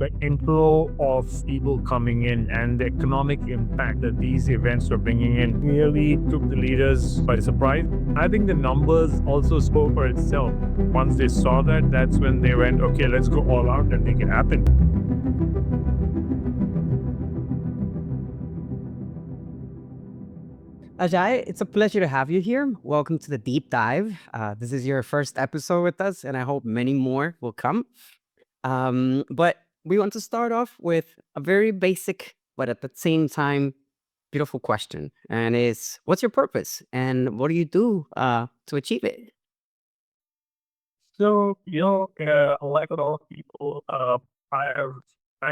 the inflow of people coming in and the economic impact that these events were bringing in really took the leaders by surprise. I think the numbers also spoke for itself. Once they saw that, that's when they went, okay, let's go all out and make it happen. Ajay, it's a pleasure to have you here. Welcome to the deep dive. This is your first episode with us, and I hope many more will come. But we want to start off with a very basic, but at the same time, beautiful question. And it's what's your purpose and what do you do to achieve it? So, like a lot of people, I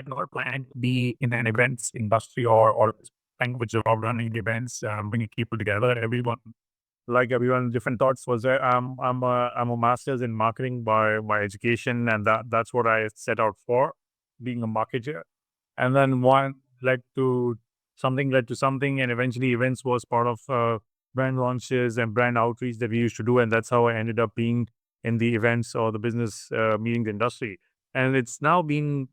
not planned to be in an events industry or language of running events, bringing people together. Everyone, different thoughts was there. I'm a master's in marketing by education, and that's what I set out for, being a marketer. And then one led to something, and eventually events was part of brand launches and brand outreach that we used to do, and that's how I ended up being in the events or the business meetings industry. And it's now been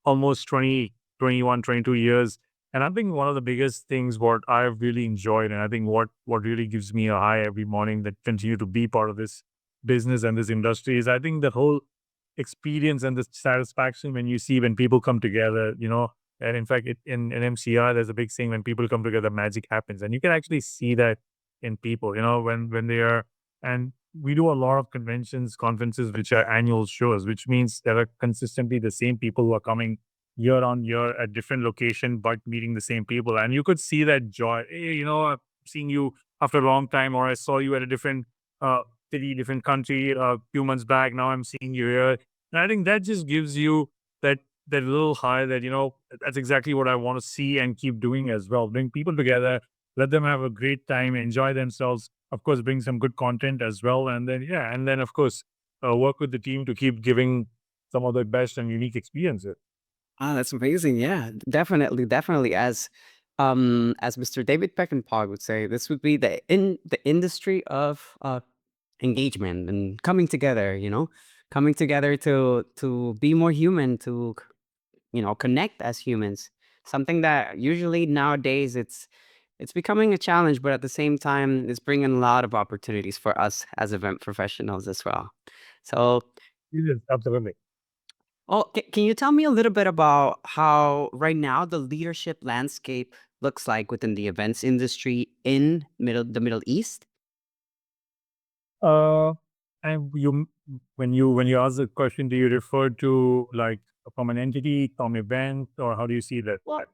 almost 20, 21, 22 years. And I think one of the biggest things what I've really enjoyed, and I think what really gives me a high every morning that continue to be part of this business and this industry is I think the whole experience and the satisfaction when you see when people come together, and in fact, in MCI, there's a big saying when people come together, magic happens, and you can actually see that in people, when they are, and we do a lot of conventions, conferences, which are annual shows, which means there are consistently the same people who are coming year on year at different location, but meeting the same people, and you could see that joy. Hey, I've seen you after a long time, or I saw you at a different uh, city, different country a few months back. Now I'm seeing you here, and I think that just gives you that that little high that that's exactly what I want to see and keep doing as well. Bring people together, let them have a great time, enjoy themselves. Of course, bring some good content as well, and then and then of course work with the team to keep giving some of the best and unique experiences. Ah, that's amazing. Yeah, definitely, definitely. As Mr. David Peckinpah would say, this would be the industry of engagement and coming together, coming together to be more human, to connect as humans. Something that usually nowadays it's becoming a challenge, but at the same time, it's bringing a lot of opportunities for us as event professionals as well. So, Yes, absolutely. can you tell me a little bit about how right now the leadership landscape looks like within the events industry in the Middle East? Uh, and when you ask the question, do you refer to like from an entity, from event, or how do you see that? Well,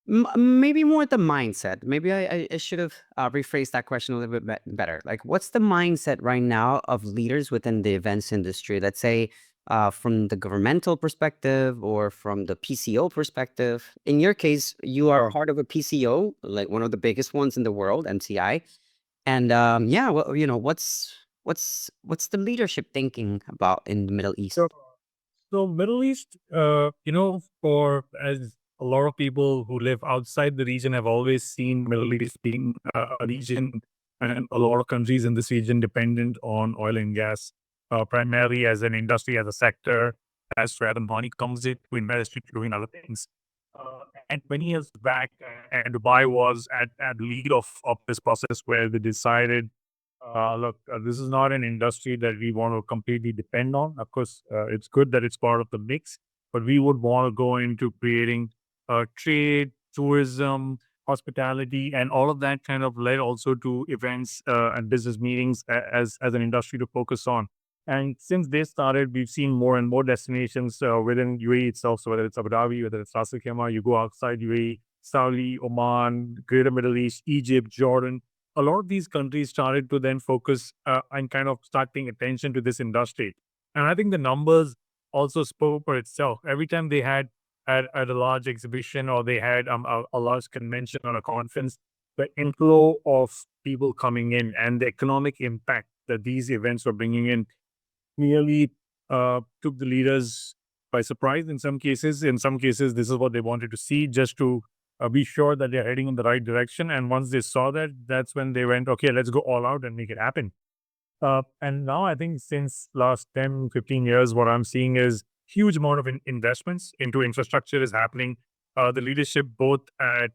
maybe more the mindset. Maybe I should have rephrased that question a little bit better. Like, what's the mindset right now of leaders within the events industry? Let's say from the governmental perspective or from the PCO perspective. In your case, you are part of a PCO, like one of the biggest ones in the world, MCI. And yeah, well, what's the leadership thinking about in the Middle So, East? so Middle East, for as a lot of people who live outside the region have always seen Middle East being a region, and a lot of countries in this region dependent on oil and gas, primarily as an industry, as a sector. As where the money comes in to invest in doing other things. And 20 years back, and Dubai was at lead of this process where they decided look, this is not an industry that we want to completely depend on. Of course, it's good that it's part of the mix, but we would want to go into creating trade, tourism, hospitality, and all of that kind of led also to events and business meetings as an industry to focus on. And since they started, we've seen more and more destinations within UAE itself. So whether it's Abu Dhabi, whether it's Ras Al Khaimah, you go outside UAE, Saudi, Oman, Greater Middle East, Egypt, Jordan, a lot of these countries started to then focus and kind of start paying attention to this industry. And I think the numbers also spoke for itself. Every time they had at a large exhibition or they had a large convention or a conference, the inflow of people coming in and the economic impact that these events were bringing in really took the leaders by surprise in some cases. In some cases, this is what they wanted to see just to be sure that they're heading in the right direction. And once they saw that, that's when they went, okay, let's go all out and make it happen. And now I think since last 10, 15 years, what I'm seeing is huge amount of investments into infrastructure is happening. The leadership both at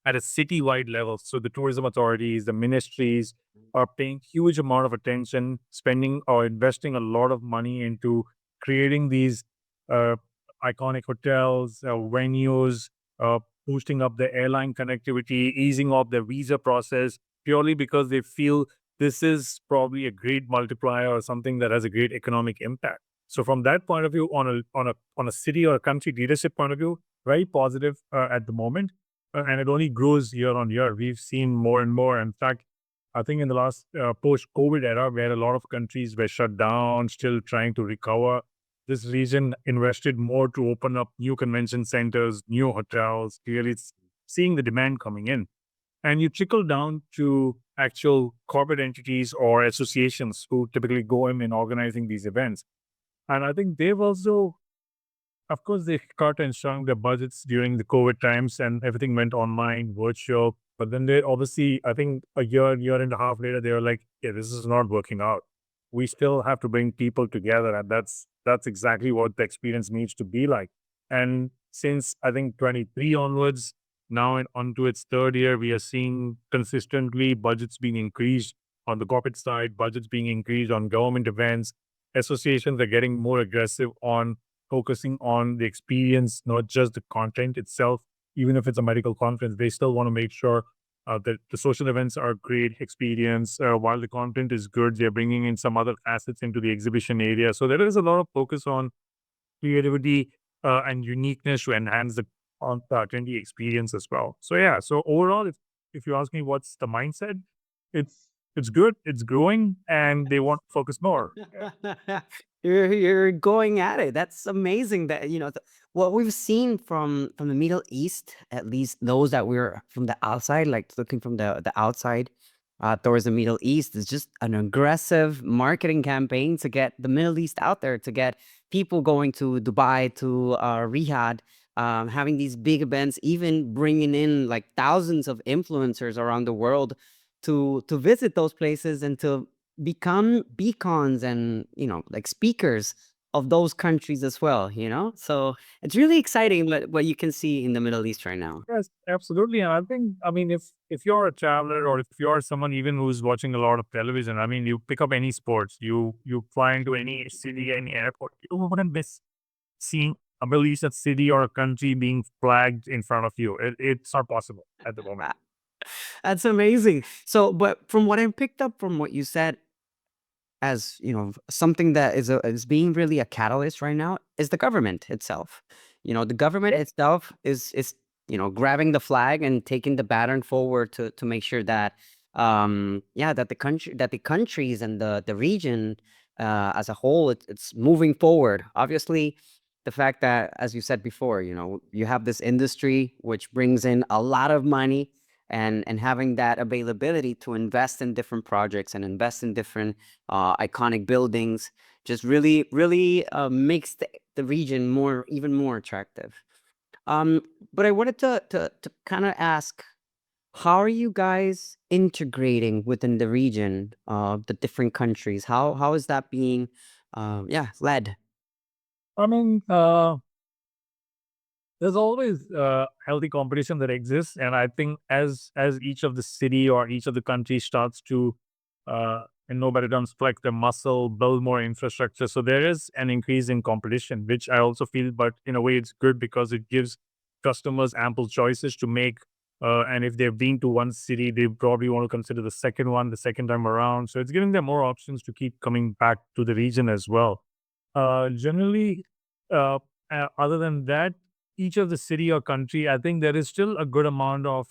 a citywide level. So the tourism authorities, the ministries are paying huge amount of attention, spending or investing a lot of money into creating these uh, iconic hotels, venues, boosting up the airline connectivity, easing off the visa process, purely because they feel this is probably a great multiplier or something that has a great economic impact. So from that point of view, on a city or a country leadership point of view, very positive at the moment, and it only grows year on year. We've seen more and more. In fact, I think in the last post-COVID era, where a lot of countries were shut down, still trying to recover, this region invested more to open up new convention centers, new hotels. Clearly, it's seeing the demand coming in, and you trickle down to actual corporate entities or associations who typically go in organizing these events. And I think they've also, of course, they cut and shrunk their budgets during the COVID times and everything went online, virtual. But then they obviously, I think a year and a half later, they were like, yeah, this is not working out. We still have to bring people together. And that's exactly what the experience needs to be like. And since I think 23 onwards, now and onto its third year, we are seeing consistently budgets being increased on the corporate side, budgets being increased on government events. Associations are getting more aggressive on focusing on the experience, not just the content itself. Even if it's a medical conference, they still want to make sure that the social events are a great experience. While the content is good, they're bringing in some other assets into the exhibition area. So there is a lot of focus on creativity and uniqueness to enhance the attendee experience as well. So yeah, so overall, if you ask me what's the mindset, it's good, it's growing, and they want to focus more. Yeah. You're going at it. That's amazing that, what we've seen from the Middle East, at least those that we're from the outside, like looking from the outside towards the Middle East, is just an aggressive marketing campaign to get the Middle East out there, to get people going to Dubai, to Riyadh, having these big events, even bringing in like thousands of influencers around the world to visit those places and to become beacons and like speakers of those countries as well, so it's really exciting what you can see in the Middle East right now. Yes, absolutely. And I think, I mean, if you're a traveler or if you're someone even who's watching a lot of television, I mean, you pick up any sports, you fly into any city, any airport, you wouldn't miss seeing a Middle Eastern city or a country being flagged in front of you. It's not possible at the moment. Ah, that's amazing. So but from what I picked up from what you said, as something that is being really a catalyst right now is the government itself. The government itself is grabbing the flag and taking the baton forward to make sure that yeah, that the countries and the region as a whole, it's moving forward. Obviously, the fact that, as you said before, you have this industry which brings in a lot of money, and having that availability to invest in different projects and invest in different iconic buildings just really makes the region even more attractive. But I wanted to kind of ask, how are you guys integrating within the region of the different countries? How is that being yeah, led? I mean, there's always healthy competition that exists, and I think as each of the city or each of the country starts to, in no better terms, flex their muscle, build more infrastructure, so there is an increase in competition, which I also feel, but in a way, it's good because it gives customers ample choices to make. And if they've been to one city, they probably want to consider the second one the second time around. So it's giving them more options to keep coming back to the region as well. Generally, uh, other than that, each of the city or country, I think there is still a good amount of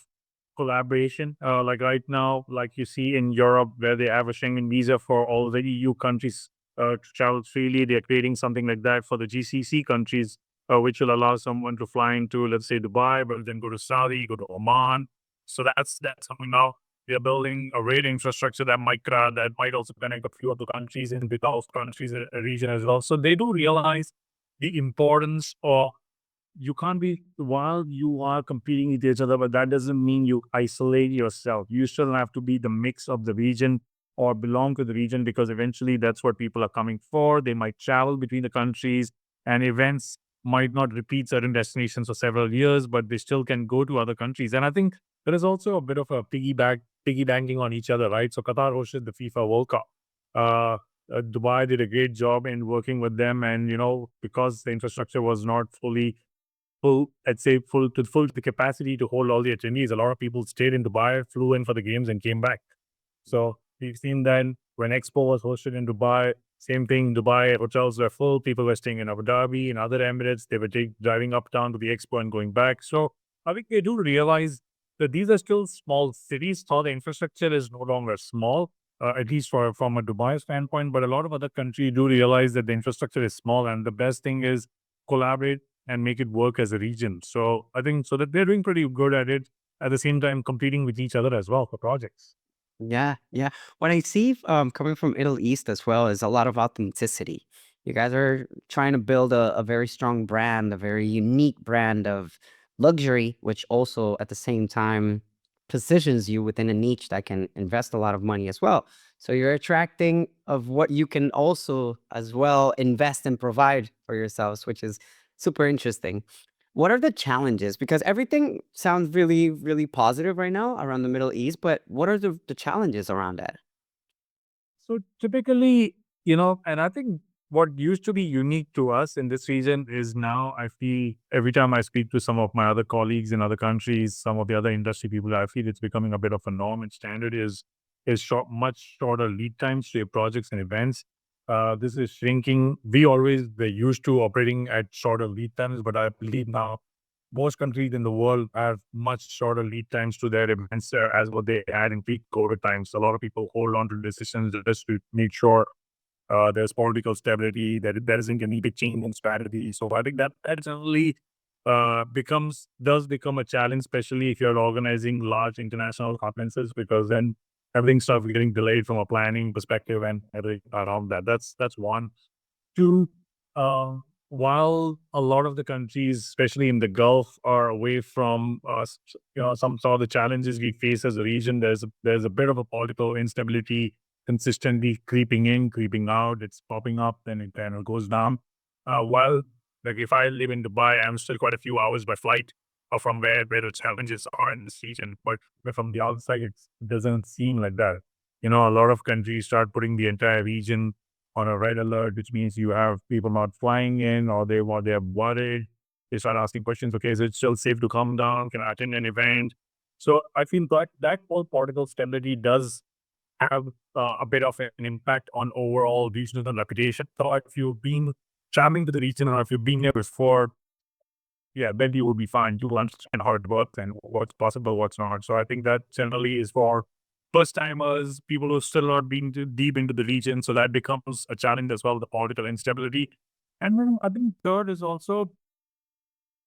collaboration. Like right now, like you see in Europe, where they have a Schengen visa for all the EU countries to travel freely, they're creating something like that for the GCC countries, which will allow someone to fly into, let's say, Dubai, but then go to Saudi, go to Oman. So that's something now. We are building a rail infrastructure that might also connect a few of the countries in the Gulf countries region as well. So they do realize the importance of, you can't be, while you are competing with each other, but that doesn't mean you isolate yourself. You still have to be the mix of the region or belong to the region, because eventually that's what people are coming for. They might travel between the countries, and events might not repeat certain destinations for several years, but they still can go to other countries. And I think there is also a bit of a piggybacking on each other, right? So Qatar hosted the FIFA World Cup. Uh, Dubai did a great job in working with them, and because the infrastructure was not I'd say full to the capacity to hold all the attendees. A lot of people stayed in Dubai, flew in for the games, and came back. So we've seen then when Expo was hosted in Dubai, same thing. Dubai hotels were full. People were staying in Abu Dhabi and other Emirates. They were driving uptown to the Expo and going back. So I think they do realize that these are still small cities. So the infrastructure is no longer small, at least from a Dubai standpoint. But a lot of other countries do realize that the infrastructure is small, and the best thing is collaborate and make it work as a region. So I think so that they're doing pretty good at it. At the same time, competing with each other as well for projects. Yeah, yeah. What I see, coming from Middle East as well is a lot of authenticity. You guys are trying to build a very strong brand, a very unique brand of luxury, which also at the same time positions you within a niche that can invest a lot of money as well. So you're attracting of what you can also as well invest and provide for yourselves, which is super interesting. What are the challenges? Because everything sounds really, really positive right now around the Middle East, but what are the challenges around that? So typically, and I think what used to be unique to us in this region is now I feel every time I speak to some of my other colleagues in other countries, some of the other industry people, I feel it's becoming a bit of a norm and standard is much shorter lead times to your projects and events. This is shrinking. We always were used to operating at shorter lead times, but I believe now most countries in the world have much shorter lead times to their events as what they had in peak COVID times. A lot of people hold on to decisions just to make sure there's political stability, that there isn't any big change in strategy. So I think that generally does become a challenge, especially if you're organizing large international conferences, because then everything starts getting delayed from a planning perspective and everything around that. That's one. Two, while a lot of the countries, especially in the Gulf, are away from us, some of the challenges we face as a region, there's a bit of a political instability consistently creeping in, creeping out. It's popping up, then it kind of goes down. While, like, if I live in Dubai, I'm still quite a few hours by flight from where the challenges are in this region. But from the outside, it doesn't seem like that. A lot of countries start putting the entire region on a red alert, which means you have people not flying in, or they're worried. They start asking questions. Okay, is it still safe to come down? Can I attend an event? So I feel that whole political stability does have a bit of an impact on overall regional reputation. So if you've been traveling to the region, or if you've been there before, yeah, then you will be fine. You will understand how it works and what's possible, what's not. So I think that generally is for first timers, people who still not been too deep into the region. So that becomes a challenge as well, the political instability. And then I think third is also,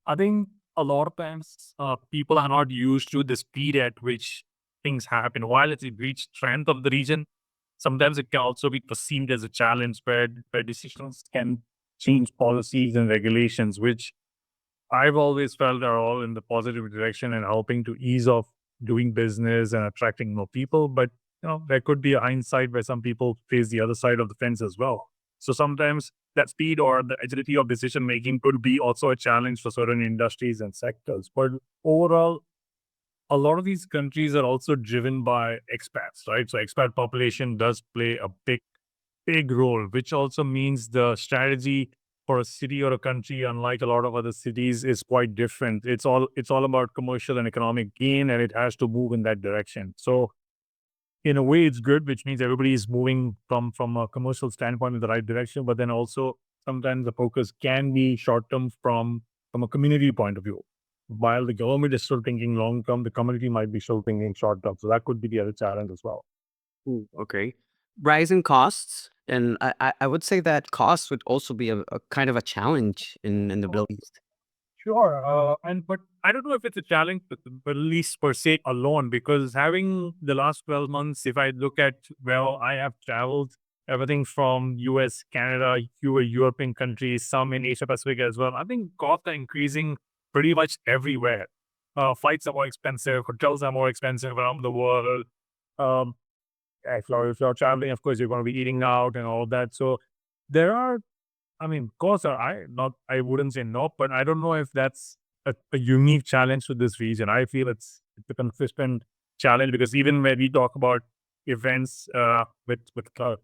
I think a lot of times people are not used to the speed at which things happen. While it's a great strength of the region, sometimes it can also be perceived as a challenge where decisions can change policies and regulations, which I've always felt are all in the positive direction and helping to ease off doing business and attracting more people. But there could be a hindsight where some people face the other side of the fence as well. So sometimes that speed or the agility of decision making could be also a challenge for certain industries and sectors. But overall, a lot of these countries are also driven by expats, right? So expat population does play a big role, which also means the strategy for a city or a country, unlike a lot of other cities, is quite different. It's all about commercial and economic gain, and it has to move in that direction. So in a way, it's good, which means everybody is moving from a commercial standpoint in the right direction. But then also sometimes the focus can be short term from a community point of view. While the government is still thinking long term, the community might be still thinking short term. So that could be the other challenge as well. Okay. Rising costs, and I would say that costs would also be a kind of a challenge in the Middle East. Sure, but I don't know if it's a challenge with the Middle East per se alone, because having the last 12 months, if I look at where I have traveled, everything from US, Canada, European countries, some in Asia Pacific as well, I think costs are increasing pretty much everywhere. Flights are more expensive, hotels are more expensive around the world. Um, if you're traveling, of course, you're going to be eating out and all that. So there are I mean, of course, I wouldn't say no, but I don't know if that's a unique challenge to this region. I feel it's a consistent challenge because even when we talk about events with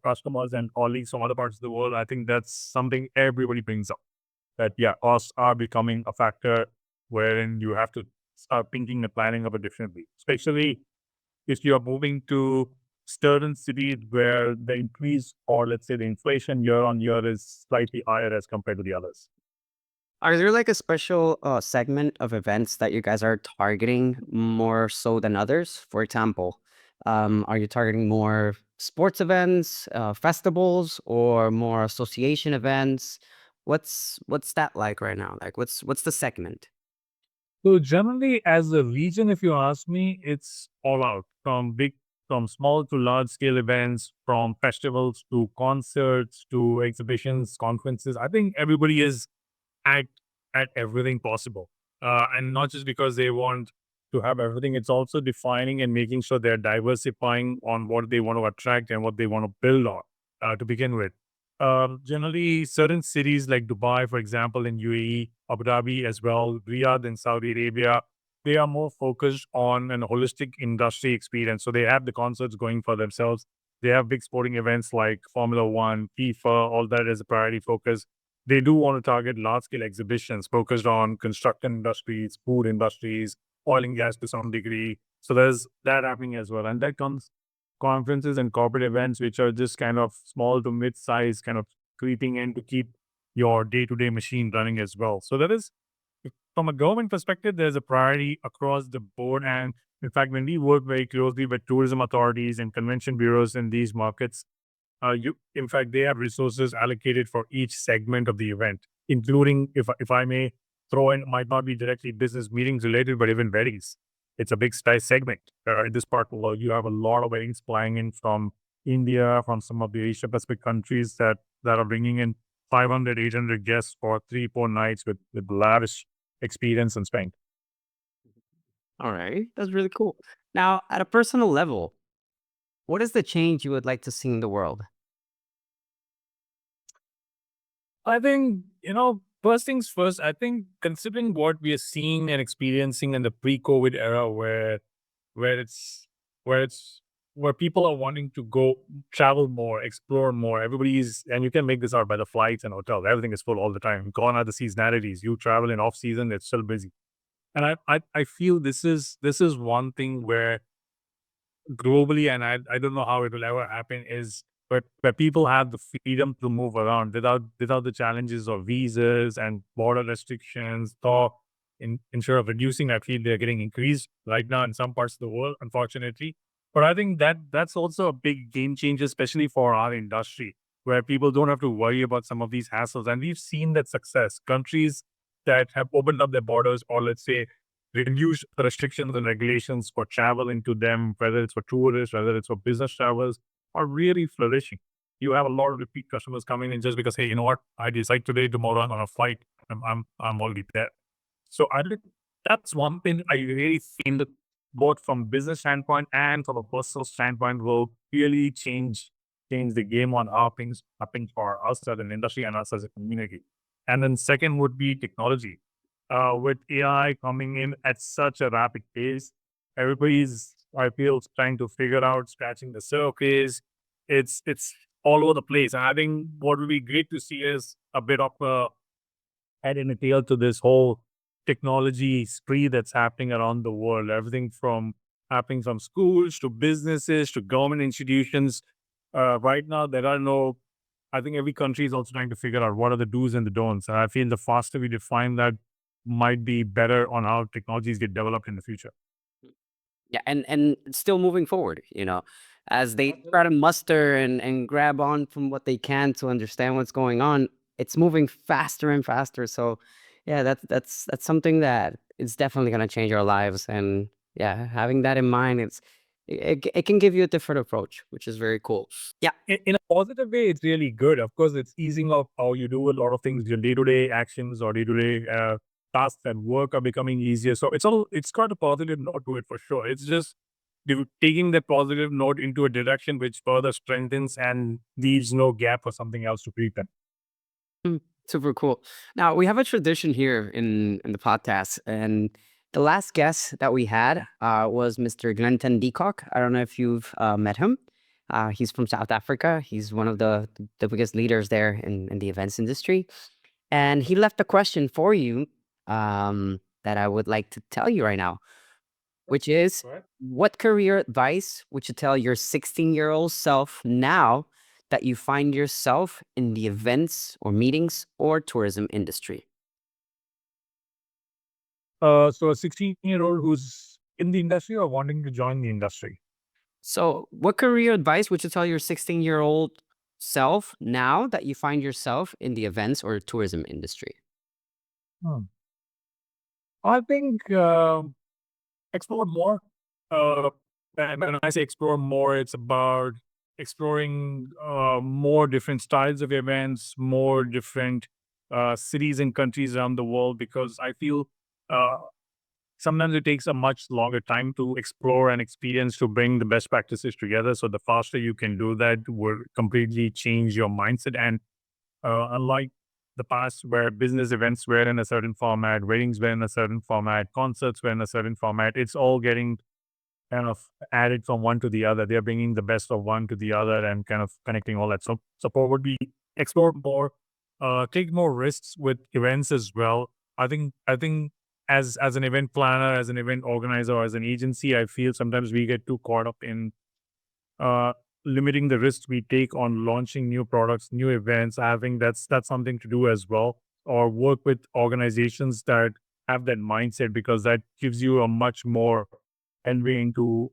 customers and colleagues from other parts of the world, I think that's something everybody brings up. That yeah, costs are becoming a factor wherein you have to start thinking and planning a bit differently, especially if you're moving to certain cities where the increase or let's say the inflation year on year is slightly higher as compared to the others. Are there like a special segment of events that you guys are targeting more so than others? For example, are you targeting more sports events, festivals, or more association events? What's that like right now? Like what's the segment? So generally, as a region, if you ask me, it's all out from small to large scale events, from festivals to concerts to exhibitions, conferences. I think everybody is at at everything possible, and not just because they want to have everything. It's also defining and making sure they're diversifying on what they want to attract and what they want to build on to begin with. Generally, certain cities like Dubai, for example, in UAE, Abu Dhabi as well, Riyadh in Saudi Arabia, they are more focused on an holistic industry experience. So they have the concerts going for themselves. They have big sporting events like Formula One, FIFA, all that is a priority focus. They do want to target large scale exhibitions focused on construction industries, food industries, oil and gas to some degree. So there's that happening as well. And that comes conferences and corporate events, which are just kind of small to mid size, kind of creeping in to keep your day to day machine running as well. So that is, from a government perspective, there's a priority across the board. And in fact, when we work very closely with tourism authorities and convention bureaus in these markets, in fact, they have resources allocated for each segment of the event, including, if I may throw in, might not be directly business meetings related, but even weddings. It's a big size segment. In this part of the world, you have a lot of weddings flying in from India, from some of the Asia Pacific countries that are bringing in 500, 800 guests for 3, 4 nights with lavish experience and spend. All right, that's really cool. Now, at a personal level, what is the change you would like to see in the world? I think, first things first, I think considering what we are seeing and experiencing in the pre-COVID era where it's where it's where people are wanting to go travel more, explore more. Everybody's and you can make this out by the flights and hotels. Everything is full all the time. Gone are the seasonalities. You travel in off season, it's still busy. And I feel this is one thing where globally, and I don't know how it will ever happen, is where people have the freedom to move around without the challenges of visas and border restrictions. Or instead of reducing, I feel they're getting increased right now in some parts of the world, unfortunately. But I think that's also a big game changer, especially for our industry, where people don't have to worry about some of these hassles. And we've seen that success. Countries that have opened up their borders, or let's say reduce restrictions and regulations for travel into them, whether it's for tourists, whether it's for business travelers, are really flourishing. You have a lot of repeat customers coming in just because, hey, you know what? I decide today, tomorrow I'm on a flight. I'm already there. So I think that's one thing I really feel that both from business standpoint and from a personal standpoint will really change the game on how things happen for us as an industry and us as a community. And then second would be technology. With AI coming in at such a rapid pace, everybody's I feel trying to figure out, scratching the surface. It's all over the place. And I think what would be great to see is a bit of a head and a tail to this whole technology spree that's happening around the world. Everything from happening from schools to businesses to government institutions. Right now, there are no. I think every country is also trying to figure out what are the do's and the don'ts. And I feel the faster we define that, might be better on how technologies get developed in the future. Yeah, and it's still moving forward, as they try to muster and grab on from what they can to understand what's going on, it's moving faster and faster. So, yeah, that's something that it's definitely gonna change our lives. And yeah, having that in mind, it can give you a different approach, which is very cool. Yeah. In a positive way, it's really good. Of course, it's easing up how you do a lot of things. Your day-to-day actions or day-to-day tasks at work are becoming easier. So it's got a positive note to it for sure. It's just taking that positive note into a direction which further strengthens and leaves no gap for something else to creep in. Mm, super cool. Now we have a tradition here in the podcast, and the last guest that we had was Mr. Glenton Deacock. I don't know if you've met him. He's from South Africa. He's one of the biggest leaders there in the events industry, and he left a question for you that I would like to tell you right now, which is, Right. what career advice would you tell your 16-year-old self now that you find yourself in the events or meetings or tourism industry? So a 16-year-old who's in the industry or wanting to join the industry. So, what career advice would you tell your 16-year-old self now that you find yourself in the events or tourism industry? Hmm. I think explore more. Uh, and when I say explore more, it's about exploring more different styles of events, more different cities and countries around the world, because I feel uh, sometimes it takes a much longer time to explore and experience to bring the best practices together. So the faster you can do that will completely change your mindset. And unlike the past where business events were in a certain format, weddings were in a certain format, concerts were in a certain format, it's all getting kind of added from one to the other. They're bringing the best of one to the other and kind of connecting all that. So support would be explore more, take more risks with events as well. I think as an event planner, as an event organizer, or as an agency, I feel sometimes we get too caught up in uh, limiting the risks we take on launching new products, new events. I think that's something to do as well, or work with organizations that have that mindset, because that gives you a much more entry into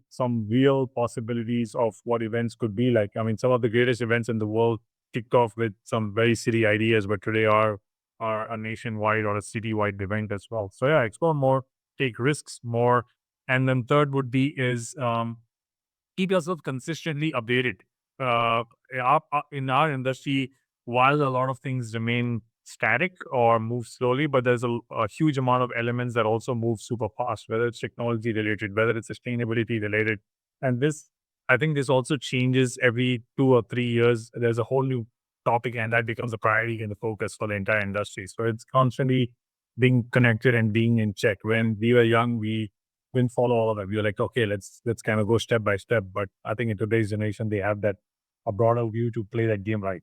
some real possibilities of what events could be like. I mean, some of the greatest events in the world kicked off with some very silly ideas, but today are a nationwide or a citywide event as well. So yeah, explore more, take risks more, and then third would be is keep yourself consistently updated. Uh, in our industry, while a lot of things remain static or move slowly, but there's a huge amount of elements that also move super fast, whether it's technology related, whether it's sustainability related. And this, I think this also changes every 2 or 3 years. There's a whole new topic, and that becomes a priority and the focus for the entire industry. So it's constantly being connected and being in check. When we were young, we didn't follow all of that. We were like, okay, let's kind of go step by step. But I think in today's generation, they have that a broader view to play that game right.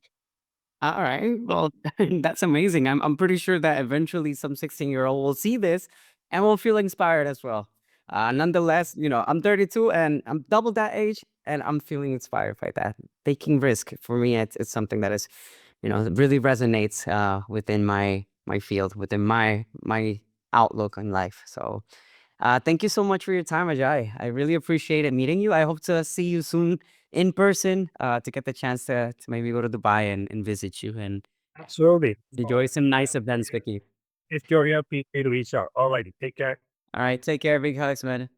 All right. Well, that's amazing. I'm pretty sure that eventually some 16-year-old will see this and will feel inspired as well. Nonetheless, I'm 32 and I'm double that age, and I'm feeling inspired by that. Taking risk for me, it's something that is, really resonates within my field, within my outlook on life. So, thank you so much for your time, Ajay. I really appreciated meeting you. I hope to see you soon in person, to get the chance to maybe go to Dubai and visit you and Absolutely. enjoy some Yeah. nice events with you. If you're here, feel free to reach out. All righty. Take care. All right, take care. Big hugs, man.